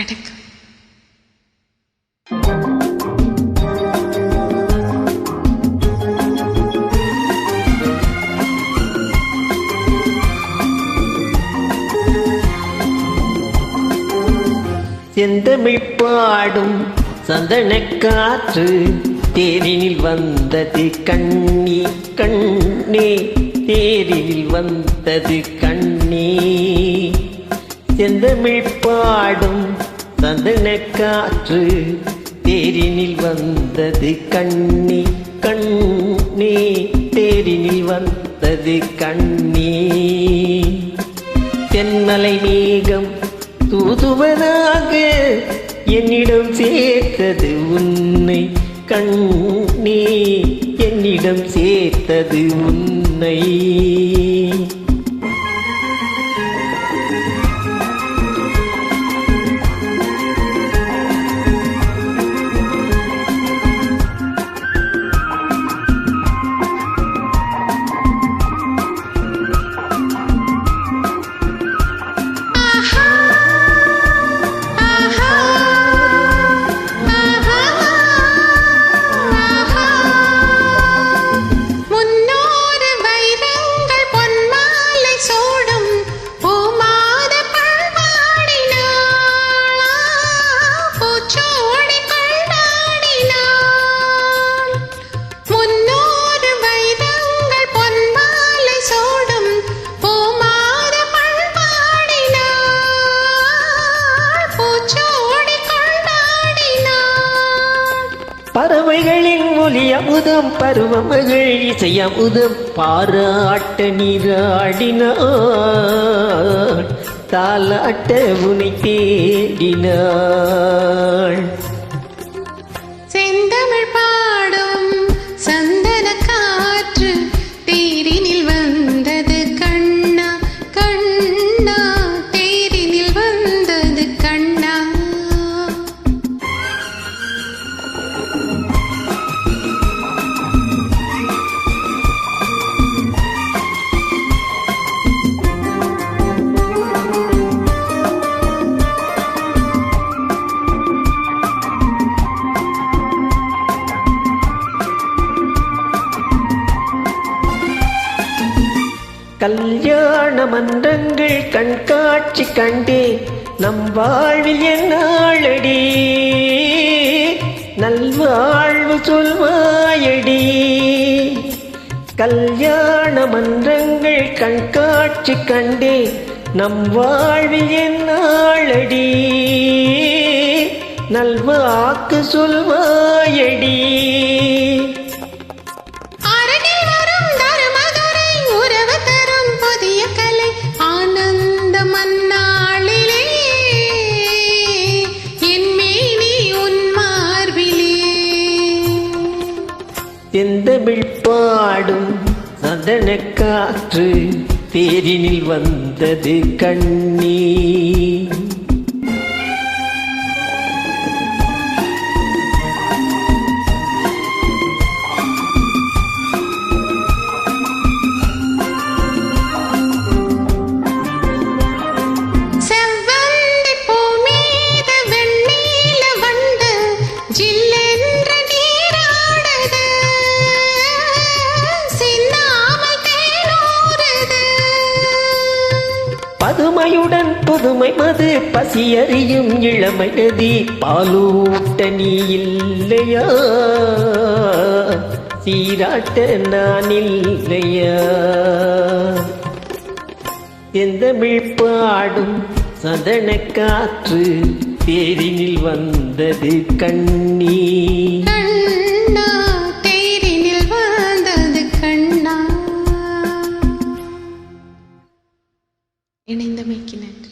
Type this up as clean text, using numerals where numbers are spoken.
வணக்கம். செந்தமிழ் பாடும் சந்தன காற்று தேரினில் வந்தது கண்ணி கண்ணே, தேரில் வந்தது கண்ணே. செந்தமிழ் பாடும் சந்தன காற்று தேரினில் வந்தது கண்ணி கண்ணே, தேரினில் வந்தது கண்ணே. தென்மலை மேகம் தூதுவனாக என்னிடம் சேர்த்தது உன்னை கண்ணே, என்னிடம் சேர்த்தது உன்னை. பறவைகளின் மொழி அமுதம், பருவமகள் இசை அமுதம், பாராட்ட நீராடினாள், தாலாட்ட உனை தேடினாள். செந்தமிழ் பாடும் சந்தன காற்று தேரினில் வந்தது கண்ணா கண்ணா, தேரினில் வந்தது கண்ணா. கல்யாண மன்றங்கள் கண்காட்சி கண்டே நம் வாழ்வில் என்னாளடி, நல்வாழ்வு சொல்வாயடி. கல்யாண மன்றங்கள் கண்காட்சி கண்டே நம் வாழ்வில் என்னாளடி, நல்வாக்கு சொல்வாயடி. செந்தமிழ் பாடும் சந்தன காற்று தேரினில் வந்தது கண்ணே. பதுமையுடன் புதுமை மது பசியறியும் இளமை நதி, பாலூட்ட நீ இல்லையா, சீராட்ட நான் இல்லையா. செந்தமிழ் பாடும் சந்தன காற்று தேரினில் வந்தது கண்ணே. தேரினில் வந்தது கண்ணா. இணைந்தமைக்கு நன்றி.